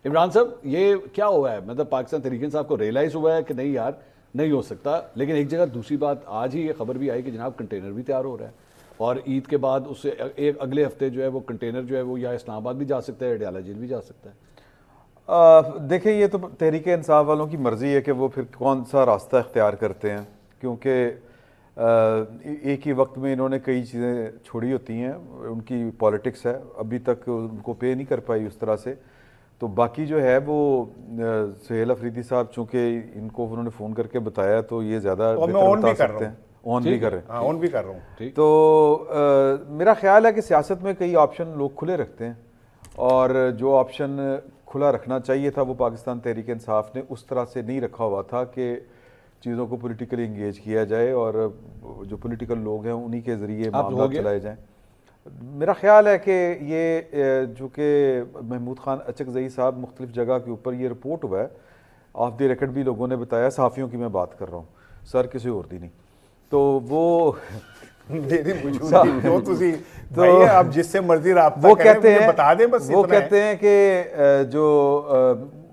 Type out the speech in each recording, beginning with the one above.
عمران صاحب یہ کیا ہوا ہے؟ مطلب پاکستان تحریک انصاف کو ریئلائز ہوا ہے کہ نہیں یار نہیں ہو سکتا، لیکن ایک جگہ دوسری بات آج ہی یہ خبر بھی آئی کہ جناب کنٹینر بھی تیار ہو رہا ہے اور عید کے بعد اس سے ایک اگلے ہفتے جو ہے وہ کنٹینر جو ہے وہ یا اسلام آباد بھی جا سکتا ہے، اڈیالہ جیل بھی جا سکتا ہے۔ دیکھیں یہ تو تحریک انصاف والوں کی مرضی ہے کہ وہ پھر کون سا راستہ اختیار کرتے ہیں، کیونکہ ایک ہی وقت میں انہوں نے کئی چیزیں چھوڑی ہوتی ہیں، ان کی پالیٹکس ہے، ابھی تک ان کو پے نہیں کر پائی اس طرح سے۔ تو باقی جو ہے وہ سہیل افریدی صاحب چونکہ ان کو انہوں نے فون کر کے بتایا تو یہ زیادہ بتا سکتے ہیں، آن بھی کر رہے ہیں، آن بھی کر رہا ہوں۔ تو میرا خیال ہے کہ سیاست میں کئی آپشن لوگ کھلے رکھتے ہیں، اور جو آپشن کھلا رکھنا چاہیے تھا وہ پاکستان تحریک انصاف نے اس طرح سے نہیں رکھا ہوا تھا کہ چیزوں کو پولیٹیکلی انگیج کیا جائے اور جو پولیٹیکل لوگ ہیں انہی کے ذریعے معاملات چلائے جائیں۔ میرا خیال ہے کہ یہ جو کہ محمود خان اچکزئی صاحب مختلف جگہ کے اوپر یہ رپورٹ ہوا ہے، آف دی ریکارڈ بھی لوگوں نے بتایا، صحافیوں کی میں بات کر رہا ہوں سر، کسی اور دی نہیں، تو وہ آپ جس سے مرضی رابطہ کریں بتا دیں، بس وہ کہتے ہیں کہ جو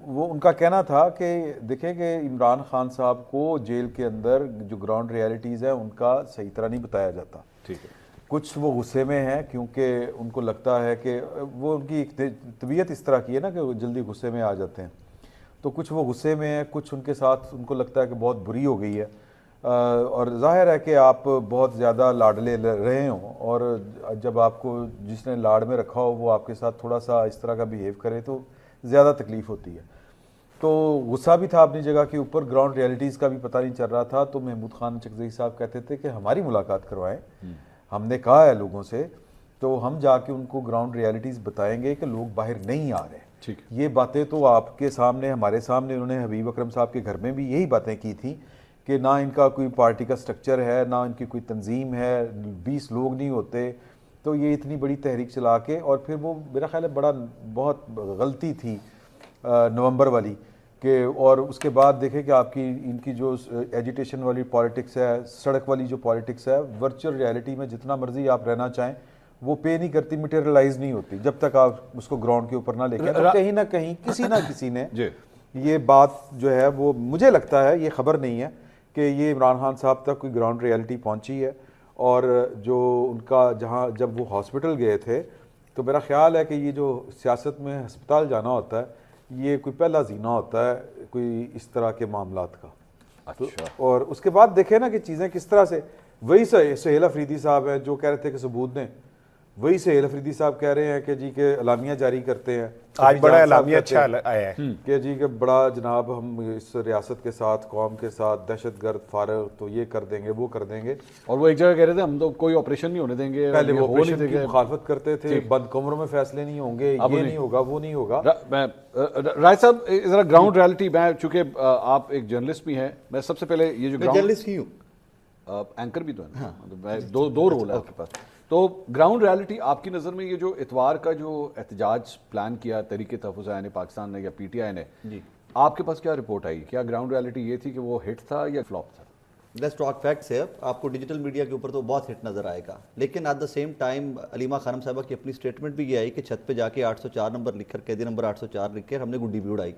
وہ ان کا کہنا تھا کہ دیکھیں کہ عمران خان صاحب کو جیل کے اندر جو گراؤنڈ ریالٹیز ہیں ان کا صحیح طرح نہیں بتایا جاتا، ٹھیک ہے، کچھ وہ غصے میں ہیں کیونکہ ان کو لگتا ہے کہ وہ ان کی طبیعت اس طرح کی ہے نا کہ وہ جلدی غصے میں آ جاتے ہیں، تو کچھ وہ غصے میں ہیں، کچھ ان کے ساتھ ان کو لگتا ہے کہ بہت بری ہو گئی ہے، اور ظاہر ہے کہ آپ بہت زیادہ لاڈلے رہے ہوں اور جب آپ کو جس نے لاڈ میں رکھا ہو وہ آپ کے ساتھ تھوڑا سا اس طرح کا بیہیو کرے تو زیادہ تکلیف ہوتی ہے۔ تو غصہ بھی تھا اپنی جگہ کے اوپر، گراؤنڈ ریالٹیز کا بھی پتہ نہیں چل رہا تھا، تو محمود خان اچکزئی صاحب کہتے تھے کہ ہماری ملاقات کروائیں، ہم نے کہا ہے لوگوں سے، تو ہم جا کے ان کو گراؤنڈ ریالٹیز بتائیں گے کہ لوگ باہر نہیں آ رہے۔ یہ باتیں تو آپ کے سامنے، ہمارے سامنے، انہوں نے حبیب اکرم صاحب کے گھر میں بھی یہی باتیں کی تھیں کہ نہ ان کا کوئی پارٹی کا سٹرکچر ہے، نہ ان کی کوئی تنظیم ہے، 20 لوگ نہیں ہوتے، تو یہ اتنی بڑی تحریک چلا کے، اور پھر وہ میرا خیال ہے بہت غلطی تھی نومبر والی کہ، اور اس کے بعد دیکھیں کہ آپ کی ان کی جو ایجیٹیشن والی پالیٹکس ہے، سڑک والی جو پالیٹکس ہے، ورچوئل ریالٹی میں جتنا مرضی آپ رہنا چاہیں وہ پے نہیں کرتی، میٹیریلائز نہیں ہوتی جب تک آپ اس کو گراؤنڈ کے اوپر نہ لے کے، تو کہیں نہ کہیں کسی نہ کسی نے یہ بات جو ہے وہ، مجھے لگتا ہے یہ خبر نہیں ہے کہ یہ عمران خان صاحب تک کوئی گراؤنڈ ریالٹی پہنچی ہے، اور جو ان کا جہاں جب وہ ہاسپٹل گئے تھے تو میرا خیال ہے کہ یہ جو سیاست میں ہسپتال جانا ہوتا ہے یہ کوئی پہلا زینہ ہوتا ہے کوئی اس طرح کے معاملات کا۔ اور اس کے بعد دیکھیں نا کہ چیزیں کس طرح سے، وہی سہیل افریدی صاحب ہیں جو کہہ رہے تھے کہ ثبوت دیں، وہی سہیل افریدی صاحب کہہ رہے ہیں کہ جی کہ اعلامیہ جاری کرتے ہیں، آج بڑا اعلامیہ اچھا آیا ہے کہ جی کہ بڑا جناب ہم اس ریاست کے ساتھ، قوم کے ساتھ دہشت گرد فارغ تو یہ کر دیں گے وہ کر دیں گے، اور وہ ایک جگہ کہہ رہے تھے ہم تو کوئی آپریشن نہیں ہونے دیں گے، پہلے وہ آپریشن کی مخالفت کرتے تھے، بند کمروں میں فیصلے نہیں ہوں گے، یہ نہیں ہوگا وہ نہیں ہوگا۔ رائے صاحب ذرا گراؤنڈ ریالٹی، میں چونکہ آپ ایک جرنلسٹ بھی ہیں، میں سب سے پہلے یہ جو جرنلسٹ ہی ہوں، اینکر بھی تو ہے، دو رول ہے آپ کے پاس، تو گراؤنڈ ریالٹی آپ کی نظر میں یہ جو اتوار کا جو احتجاج پلان کیا تحریک تحفظ عیان پاکستان نے یا پی ٹی آئی نے، آپ کے پاس کیا رپورٹ آئی؟ کیا گراؤنڈ ریالٹی یہ تھی کہ وہ ہٹ تھا یا فلاپ تھا؟ لیٹس ٹاک فیکٹس ہے، آپ کو ڈیجیٹل میڈیا کے اوپر تو بہت ہٹ نظر آئے گا، لیکن at the same time Alima خانم صاحبہ کی اپنی اسٹیٹمنٹ بھی یہ آئی کہ چھت پہ جا کے 804 نمبر لکھ کر، قیدی نمبر 804 لکھ کر ہم نے گڈی بھی اڑائی،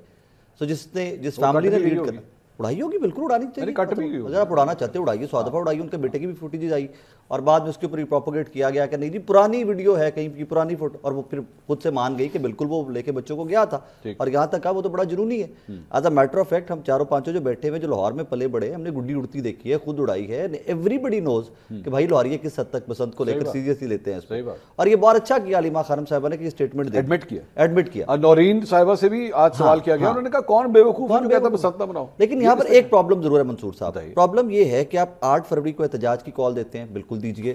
سو جس فیملی نے لیڈ کرا اڑائی ہوگی، بالکل اڑانی چاہیے، اگر آپ اڑانا چاہتے اڑائیے، 100 دفعہ اڑائیے، ان کے بیٹے کی بھی فوٹیج آئی، اور بعد میں اس کے اوپر پروپوگیٹ کیا گیا کہ نہیں جی پرانی ویڈیو ہے کہیں کی پرانی فوٹو، اور وہ پھر خود سے مان گئی کہ بالکل وہ لے کے بچوں کو گیا تھا، اور یہاں تک وہ تو بڑا جنونی ہے۔ As a matter of fact ہم چاروں پانچوں جو بیٹھے ہوئے جو لاہور میں پلے بڑے، ہم نے گڈی اڑتی دیکھی ہے، خود اڑائی ہے، ایوری بڈی نوز کہ بھائی لاہوریے کس حد تک بسنت کو لے کر سیریسلی لیتے ہیں اس کو، اور یہ بہت اچھا کیا علیمہ خانم صاحبہ نے کہ یہ اسٹیٹمنٹ ایڈمٹ کیا۔ اور نورین صاحبہ سے بھی آج سوال کیا گیا، انہوں نے کہا کون بے وقوف ہے جو کہتا ہے بسنت نہ بناؤ، لیکن یہاں پر ایک پرابلم ضرور ہے منصور صاحب، پرابلم یہ ہے کہ آپ 8 فروری کو احتجاج کی کال دیتے ہیں، بالکل دیجئے،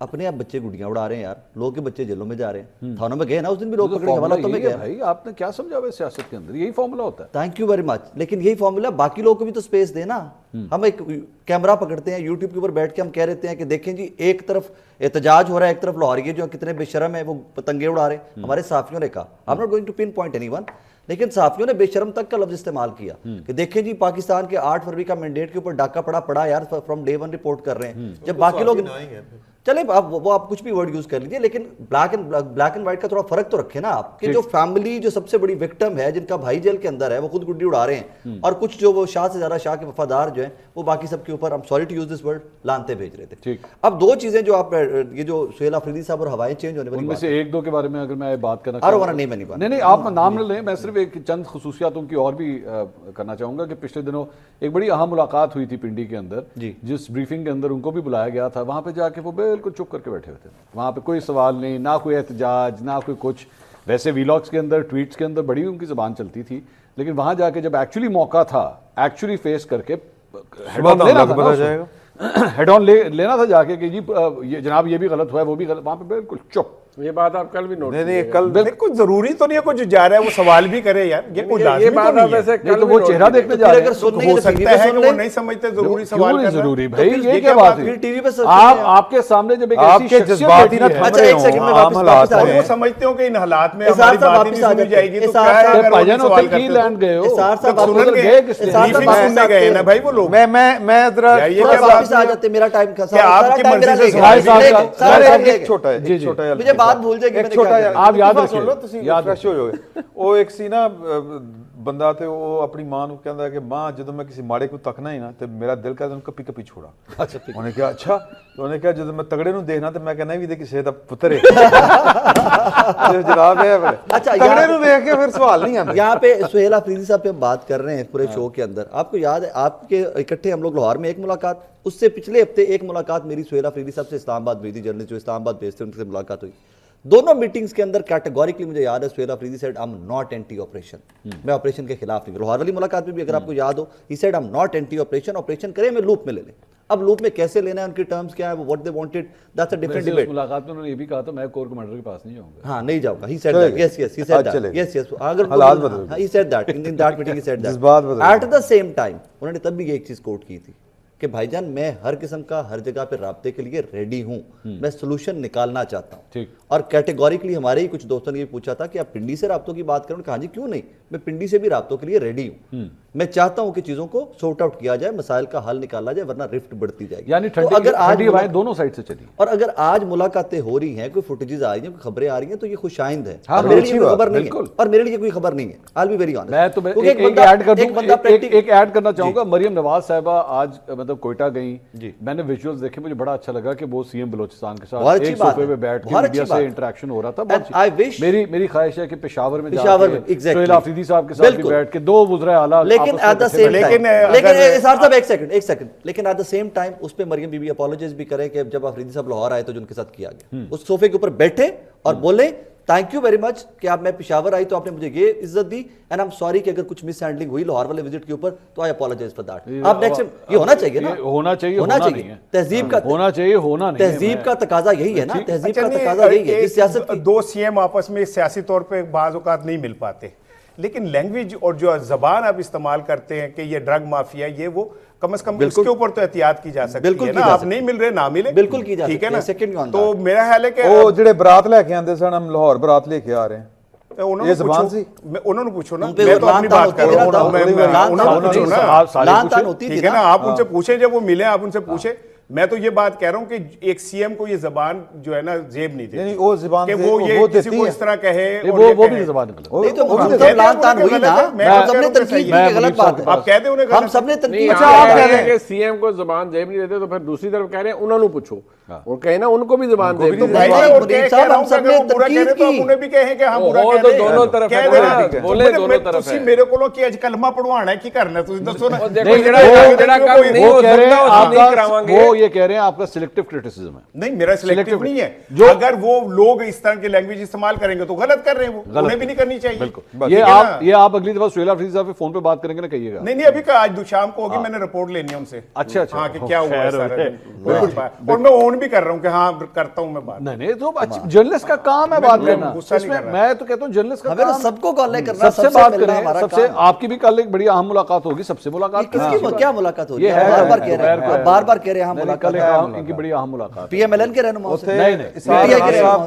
اپنے آپ بچے گڈیاں اڑا رہے ہیں یار، لوگ کے بچے جیلوں میں جا رہے ہیں، تھانوں میں گئے نا اس دن بھی لوگ پکڑے، حوالاتوں میں گئے۔ بھائی آپ نے کیا سمجھا ہوئے سیاست کے اندر یہی فارمولا ہوتا ہے؟ تھینک یو ویری مچ، لیکن یہی فارمولا باقی لوگوں کو بھی تو سپیس دے نا۔ ہم ایک کیمرہ پکڑتے ہیں یوٹیوب کے اوپر بیٹھ کے ہم کہہ رہتے ہیں کہ دیکھیں جی ایک طرف احتجاج ہو رہا ہے، ایک طرف لاہوریے جو کتنے بے شرم ہیں وہ پتنگے اڑا رہے ہیں، ہمارے صحافیوں نے کہا، I'm not going to pinpoint anyone، لیکن صحافیوں نے بے شرم تک کا لفظ استعمال کیا کہ دیکھیں جی پاکستان کے 8 فروری کا مینڈیٹ کے اوپر ڈاکہ پڑا یار، فرام ڈے 1 رپورٹ کر رہے ہیں، جب باقی لوگ چلے وہ آپ کچھ بھی ورڈ یوز کر لیجیے, لیکن بلیک اینڈ وائٹ کا تھوڑا فرق تو رکھے نا آپ, کہ جو فیملی جو سب سے بڑی وکٹم ہے, جن کا بھائی جیل کے اندر ہے, وہ خود گڈی اڑا رہے ہیں, اور کچھ جو وہ شاہ سے زیادہ شاہ کے وفادار جو ہیں وہ باقی سب کے اوپر, sorry to use this word, لانتے بھیج رہے تھے. اب دو چیزیں جو آپ, یہ جو سہیل آفریدی صاحب اور ہوائیں چینج ہونے والی, ان میں سے ایک دو کے بارے میں اگر میں بات کرنا نہیں آپ نام نہ لیں, میں صرف ایک چند خصوصیات ان کی اور بھی کرنا چاہوں گا کہ پچھلے دنوں ایک بڑی اہم ملاقات ہوئی تھی پنڈی کے اندر, جس بریفنگ کے اندر ان کو بھی بلایا گیا تھا. وہاں پہ جا کے وہ بالکل چپ کر کے بیٹھے ہوئے تھے, وہاں پہ کوئی سوال نہیں, نہ کوئی احتجاج, نہ کوئی کچھ. ویسے ویلاگس کے اندر, ٹویٹس کے اندر بڑی ان کی زبان چلتی تھی, لیکن وہاں جا کے جب ایکچولی موقع تھا, ایکچولی فیس کر کے ہیڈ آن لینا تھا جا کے کہ جی جناب یہ بھی غلط ہوا ہے, وہ بھی غلط, وہاں پہ بالکل چپ. یہ بات آپ کل بھی نوٹ کل کچھ ضروری تو نہیں ہے, کچھ جا رہا ہے وہ سوال بھی کرے یار, یہ کوئی لازمی تو نہیں ہے. تو وہ چہرہ دیکھنے جا رہے ہیں, ہو سکتا ہے کہ وہ نہیں سمجھتے ضروری سوال کرنا. ضروری بھائی یہ کیا بات ہے, آپ کے سامنے جب آپ کے جذبات ہی نہ تھم رہے ہوں, وہ سمجھتے ہو کہ ان حالات میں ہماری بات نہیں سنی جائے گی, تو کیا ہے اگر وہ سوال کرتے لینڈ گئے ہو سنن گئے نا بھائی وہ لوگ. میں ذرا واپس آ جاتے, میرا ٹائم کا کیا آپ کی مرضی سے چھوٹا ہے, مجھے بات بھول جائے گی. آپ یاد رکھیں, فریش ہو جائے. وہ ایک سی نا بندہ تے, وہ اپنی ماں نو کہندا ہے کہ ماں جدوں میں کسی ماڑے کو تکنا ہی نا تے میرا دل کہدا ہے کپی کپی چھوڑا. انہوں نے کہا اچھا, تو انہوں نے کہا جدوں میں تگڑے نو دیکھنا تے میں کہنا بھی دے کسی دا پتر ہے. جناب ہے اچھا, تگڑے نو دیکھ کے پھر سوال نہیں آندا. یہاں پہ سہیل آفریدی صاحب پہ بات کر رہے ہیں پورے شو کے اندر. آپ کو یاد ہے آپ کے اکٹھے ہم لوگ لاہور میں ایک ملاقات, اس سے پچھلے ہفتے ایک ملاقات میری سہیل آفریدی صاحب سے اسلام آباد ہوئی تھی, جرنلسٹ جو اسلام آباد بیسڈ تھے ان سے ملاقات ہوئی. دونوں میٹنگز کے اندر کیٹیگوریکلی مجھے یاد ہے Sohail Afridi said I am not anti operation, میں آپریشن کے خلاف نہیں. لاہور والی ملاقات میں بھی اگر آپ کو یاد ہو, he said I am not anti operation, operation کریں میں لوپ میں لے لیں. اب لوپ میں کیسے لینا ہے, ان کی ٹرمز کیا ہے, what they wanted, that's a different debate. ملاقات میں انہوں نے یہ بھی کہا تھا میں کور کمانڈر کے پاس نہیں جاؤں گا. ہاں نہیں جاؤں گا, he said that, yes yes he said that, yes yes, اگر حالات بدل, he said that in that meeting, he said that. جذبات بدل. ایٹ دا سیم ٹائم انہوں نے تب بھی ایک چیز کوٹ کی تھی کہ بھائی جان میں ہر قسم کا ہر جگہ پہ رابطے کے لیے ریڈی ہوں, میں سولوشن نکالنا چاہتا ہوں. اور کیٹیگوریکلی ہمارے ہی کچھ دوستوں نے یہ پوچھا تھا کہ آپ پنڈی سے رابطوں کی بات کریں, کہا جی کیوں نہیں, میں پنڈی سے بھی رابطوں کے لیے ریڈی ہوں. میں چاہتا ہوں کہ چیزوں کو سورٹ آؤٹ کیا جائے, مسائل کا حل نکالا جائے, ورنہ رفٹ بڑھتی جائے گی. یعنی ٹھنڈی ہوائیں دونوں سائڈ سے چلی. اور اگر آج ملاقاتیں ہو رہی ہیں, کوئی فوٹیجز آ رہی ہیں, کوئی خبریں آ رہی ہیں, تو یہ خوش آئند ہے. میرے لیے کوئی خبر نہیں ہے, اور میرے لیے کوئی خبر نہیں ہے. I'll be very honest. میں تو ایک ایڈ کرنا چاہوں گا. مریم نواز صاحبہ آج مطلب کوئٹہ گئیں, میں نے ویژولز دیکھے, مجھے بڑا اچھا لگا کہ وہ سی ایم بلوچستان کے ساتھ ایک صوفے پہ بیٹھ کے میڈیا سے انٹریکشن ہو رہا تھا. میری خواہش ہے کہ پشاور میں جا کے سہیل آفریدی صاحب کے ساتھ بھی بیٹھ کے دو وزرائے اعلیٰ, لیکن ایٹ دا سیم ٹائم اس پہ مریم بی بی اپالوجائز بھی کریں کہ جب آفریدی صاحب لاہور آئے تو جو ان کے ساتھ کیا گیا, اس صوفے کے اوپر بیٹھے اور بولیں تھینک یو ویری مچ کہ آپ میں پشاور آئی تو آپ نے مجھے یہ عزت دی, اینڈ آئی ایم سوری کہ اگر کچھ مس ہینڈلنگ ہوئی لاہور والے وزٹ کے اوپر تو آئی اپالوجائز فار دیٹ. آپ نیکسٹ یہ ہونا چاہیے نا, ہونا چاہیے, تہذیب کا ہونا چاہیے, ہونا نہیں, تہذیب کا تقاضا یہی ہے نا, تہذیب کا تقاضا یہی ہے. سیاست دو سی ایم آپس میں سیاسی طور پہ بعض اوقات نہیں مل پاتے, لیکن لینگویج اور جو زبان آپ استعمال کرتے ہیں کہ یہ ڈرگ مافیا, یہ وہ کم از کم اس کے اوپر تو احتیاط کی جا سکتی ہے نا. آپ نہیں مل رہے, نہ ملے, بالکل کی جا ٹھیک ہے نا. سیکنڈ تو میرا خیال ہے کہ وہ جڑے برات لے کے آندے سن, ہم لاہور برات لے کے آ رہے ہیں, یہ زبان سی انہوں نے پوچھو نا, میں تو اپنی بات کر رہا ہوں, انہوں نے پوچھو نا, ٹھیک ہے نا, آپ ان سے پوچھیں, جب وہ ملے آپ ان سے پوچھیں. میں تو یہ بات کہہ رہا ہوں کہ ایک سی ایم کو یہ زبان جو ہے نا زیب نہیں دیتی, وہ زبان کہ وہ یہ کسی کو اس طرح کہے, وہ بھی زبان نکلے. نہیں تو لان تان ہوئی نا, ہم سب نے تنقید کی کہ غلط بات ہے, آپ کہتے ہیں ہم سب نے تنقید کی کہ سی ایم کو زبان زیب نہیں دیتے, تو پھر دوسری طرف کہہ رہے ہیں انہوں نے پوچھو, اور کہے نا ان کو بھی زبان زیب نہیں دیتے. ہم سب نے تنقید کی, انہیں بھی کہیں کہ ہم برا کہہ رہے ہیں, دونوں طرف ہے, بولے دونوں طرف ہے. میرے کو کہ اج کلمہ پڑھوانا ہے کی کرنا, تسی دسو نا. وہ یہ کہہ رہے ہیں آپ کا سلیکٹیو کرٹیسزم ہے. نہیں, میرا سلیکٹیو نہیں ہے. اگر وہ لوگ اس طرح کی لینگویج استعمال کریں گے تو غلط کر رہے ہیں, وہ انہیں بھی نہیں کرنی چاہیے. بالکل, یہ آپ اگلی دفعہ سہیل آفریدی صاحب فون پہ بات کریں گے نا, کہیے گا. نہیں ابھی آج شام کو ہوگی, میں نے رپورٹ لینی ہے ان سے. اچھا ہاں کہ کیا ہوا ہے سارا دن, اور میں اون بھی کر رہا ہوں کہ ہاں کرتا ہوں میں بات. نہیں تو جرنلسٹ کا کام ہے بات کرنا. میں تو کہتا ہوں جرنلسٹ کا کام سب کو کال کرنا, سب سے بات کریں, سب سے. آپ کی بھی کل ایک بڑی اہم ملاقات ہوگی, سب سے ملاقات. کیا ملاقات ہوگی, بار بار کہہ رہے ہیں ملاقات, ان کی بڑی اہم ملاقات پی ایم ایل این کے رہنما سے, نہیں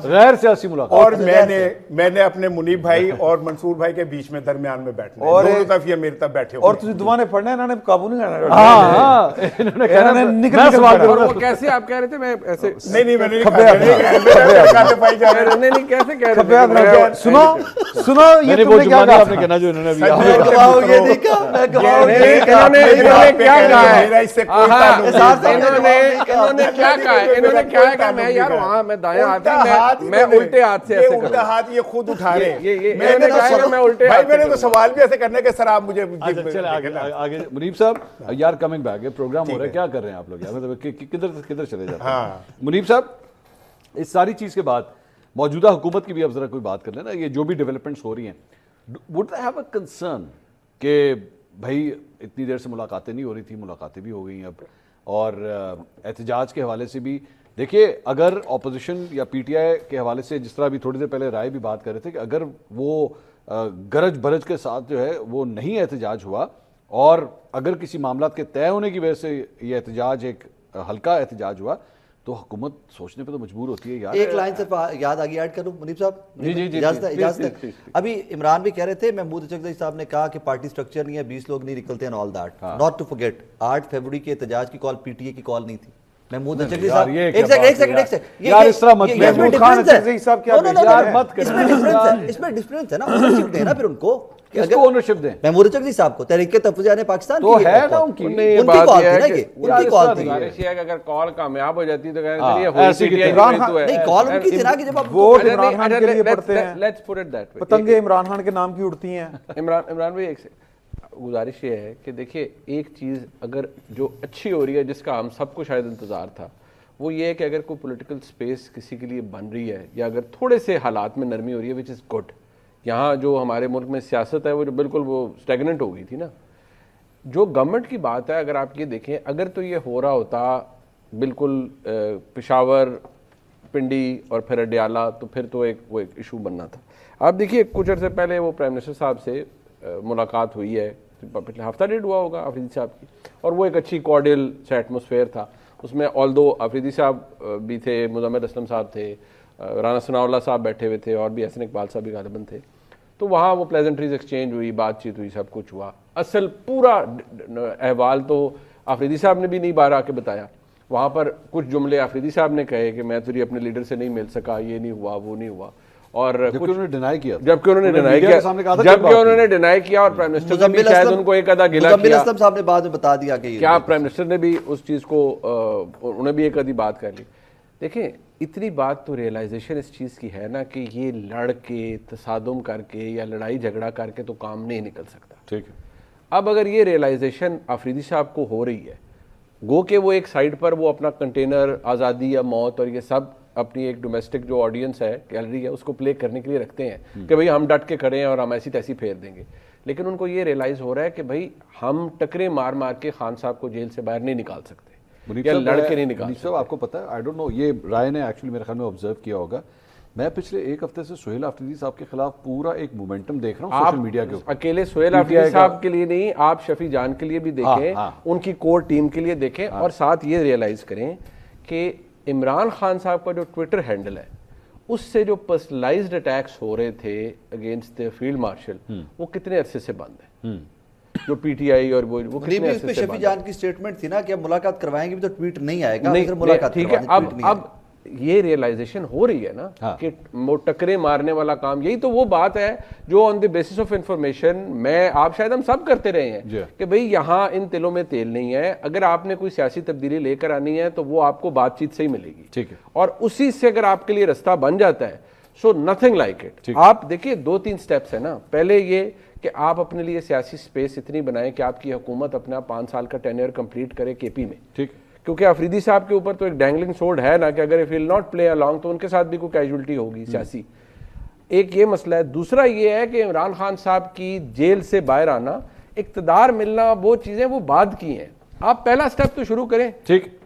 غیر سیاسی ملاقات. اور میں نے اپنے منیب بھائی اور منصور بھائی کے بیچ میں درمیان میں بیٹھنا, دونوں طرف یہ میری طرف بیٹھے ہوئے, اور تجھے دعا نے پڑھنا ہے, انہوں نے قابو نہیں کرنا. ہاں انہوں نے کہنا وہ کیسے آپ کہہ رہے تھے, میں ایسے نہیں میں نے نہیں کیسے کہہ رہے ہیں سنو یہ تم نے کیا کہا آپ نے کہنا جو انہوں نے ابھی انہوں نے کیا کہا ہے انہوں نے کیا کہا ہے انہوں نے کیا کہا میں یار وہاں میں دایاں ہاتھ میں الٹے ہاتھ سے ایسے الٹا ہاتھ یہ خود اٹھا رہے میں نے کہا میں الٹے بھائی میں نے تو سوال بھی ایسے کرنے کے سر آپ مجھے آگے منیب صاحب یار کمنگ بیک پروگرام ہو رہا ہے کیا کر رہے ہیں آپ لوگ یار کدھر چلے جاتے ہیں منیب صاحب اس ساری چیز کے بعد موجودہ حکومت کی بھی اب ذرا کوئی بات کر لیں نا یہ جو بھی ڈیولپمنٹس ہو رہی ہیں would they have a concern کہ بھائی اتنی دیر سے ملاقاتیں نہیں ہو رہی تھی ملاقاتیں بھی ہو گئی ہیں اب اور احتجاج کے حوالے سے بھی دیکھیے اگر اپوزیشن یا پی ٹی آئی کے حوالے سے جس طرح بھی تھوڑی دیر پہلے رائے بھی بات کر رہے تھے کہ اگر وہ گرج برج کے ساتھ جو ہے وہ نہیں احتجاج ہوا اور اگر کسی معاملات کے طے ہونے کی وجہ سے یہ احتجاج ایک ہلکا احتجاج ہوا تو حکومت سوچنے پہ تو مجبور ہوتی ہے یار ایک لائن صرف یاد آگے ایڈ کروں منیب صاحب اجازت ہے ابھی عمران بھی کہہ رہے تھے محمود چکدئی صاحب نے کہا کہ پارٹی سٹرکچر نہیں ہے 20 لوگ نہیں نکلتے ہیں all that not to forget 8 فروری کے احتجاج کی کال پی ٹی اے کی کال نہیں تھی محمود چکدئی صاحب ایک سیکنڈ یار اس طرح مت محمود خان چکدئی صاحب کیا اس میں ڈفرنس ہے نا اونرشپ دیں نا پھر ان کو کس کو اونرشپ دیں محمود چکدئی صاحب کو تحریک تفویض پاکستان تو ہے نا ان کی کال تھی نا یہ ان کی کال تھی اگر کال کامیاب ہو جاتی تو نہیں کال ان کی تھی نا کہ جب آپ ووٹ عمران خان کے لیے پڑتے ہیں let's put it that way پتنگیں عمران خان کے نام کی اڑتی ہیں عمران بھائی ایک گزارش یہ ہے کہ دیکھیے ایک چیز اگر جو اچھی ہو رہی ہے جس کا ہم سب کو شاید انتظار تھا وہ یہ ہے کہ اگر کوئی پولیٹیکل سپیس کسی کے لیے بن رہی ہے یا اگر تھوڑے سے حالات میں نرمی ہو رہی ہے وچ از گڈ یہاں جو ہمارے ملک میں سیاست ہے وہ جو بالکل وہ اسٹیگننٹ ہو گئی تھی نا جو گورنمنٹ کی بات ہے اگر آپ یہ دیکھیں اگر تو یہ ہو رہا ہوتا بالکل پشاور پنڈی اور پھر اڈیالہ تو پھر تو وہ ایک ایشو بننا تھا آپ دیکھیے کچھ عرصے پہلے وہ پرائم منسٹر صاحب سے ملاقات ہوئی ہے پچھلے ہفتہ ڈیڑھ ہوا ہوگا آفریدی صاحب کی اور وہ ایک اچھی کارڈیل سا ایٹماسفیئر تھا اس میں آلدو آفریدی صاحب بھی تھے مزمل اسلم صاحب تھے رانا ثناء اللہ صاحب بیٹھے ہوئے تھے اور بھی احسن اقبال صاحب بھی غالباً تھے تو وہاں وہ پلیزنٹریز ایکسچینج ہوئی بات چیت ہوئی سب کچھ ہوا اصل پورا احوال تو آفریدی صاحب نے بھی نہیں باہر آ کے بتایا وہاں پر کچھ جملے آفریدی صاحب نے کہے کہ میں تو اپنے لیڈر سے نہیں مل سکا یہ نہیں ہوا وہ نہیں ہوا اور جبکہ انہوں نے ڈینائی کیا اور پرائم منسٹر نے شاید ان کو ایک آدھا گلا کیا مزمل اسلم صاحب نے بعد میں بتا دیا کہ کیا پرائم منسٹر نے بھی اس چیز کو انہوں نے بھی ایک آدھی بات کر لی دیکھیں اتنی بات تو ریئلائزیشن اس چیز کی ہے نا کہ یہ لڑ کے تصادم کر کے یا لڑائی جھگڑا کر کے تو کام نہیں نکل سکتا ٹھیک ہے اب اگر یہ ریئلائزیشن آفریدی صاحب کو ہو رہی ہے گو کہ وہ ایک سائڈ پر وہ اپنا کنٹینر آزادی یا موت اور یہ سب اپنی ایک ڈومیسٹک جو آڈینس ہے گیلری ہے اس کو پلے کرنے کے لیے رکھتے ہیں کہ بھئی ہم ڈٹ کے کھڑے ہیں اور ہم ایسی تیسی پھیر دیں گے لیکن ان کو یہ ریئلائز ہو رہا ہے کہ بھئی ہم ٹکرے مار مار کے خان صاحب کو جیل سے باہر نہیں نکال سکتے یا لڑ کے نہیں نکال سکتے آپ کو پتہ ہے آئی ڈونٹ نو یہ رائے نے ایکچولی میرے خیال میں آبزرو کیا ہوگا میں پچھلے ایک ہفتے سے سہیل آفریدی صاحب کے خلاف پورا ایک مومنٹم دیکھ رہا ہوں سوشل میڈیا کے اوپر اکیلے سہیل آفریدی صاحب کے لیے نہیں آپ شفیع جان کے لیے بھی دیکھیں ان کی کور ٹیم کے لیے دیکھیں اور ساتھ یہ ریئلائز کریں کہ عمران خان صاحب کا جو ٹویٹر ہینڈل ہے اس سے جو پرسنلائزڈ اٹیکس ہو رہے تھے اگینسٹ فیلڈ مارشل وہ کتنے عرصے سے بند ہے جو پی ٹی آئی اور وہ کتنے عرصے سے شفیع جان کی سٹیٹمنٹ تھی نا کہ اب ملاقات کروائیں گے بھی تو ٹویٹ نہیں آئے گا ٹھیک ہے اب یہ ریئلائزیشن ہو رہی ہے نا کہ ٹکرے مارنے والا کام یہی تو وہ بات ہے جو آن دی بیسس آف انفارمیشن میں آپ شاید ہم سب کرتے رہے ہیں کہ بھئی یہاں ان تلوں میں تیل نہیں ہے اگر آپ نے کوئی سیاسی تبدیلی لے کر آنی ہے تو وہ آپ کو بات چیت سے ہی ملے گی ٹھیک ہے اور اسی سے اگر آپ کے لیے رستہ بن جاتا ہے سو نتھنگ لائک اٹ آپ دیکھیے 2-3 سٹیپس ہیں نا پہلے یہ کہ آپ اپنے لیے سیاسی سپیس اتنی بنائیں کہ آپ کی حکومت اپنا 5 سال کا ٹینیئر کمپلیٹ کرے کے پی میں ٹھیک کیونکہ آفریدی صاحب کے اوپر تو ایک ڈینگلنگ سورڈ ہے نا کہ اگر if will not play along تو ان کے ساتھ بھی کوئی کیجولٹی ہوگی سیاسی ایک یہ مسئلہ ہے دوسرا یہ ہے کہ عمران خان صاحب کی جیل سے باہر آنا اقتدار ملنا وہ چیزیں وہ بعد کی ہیں آپ پہلا سٹیپ تو شروع کریں ٹھیک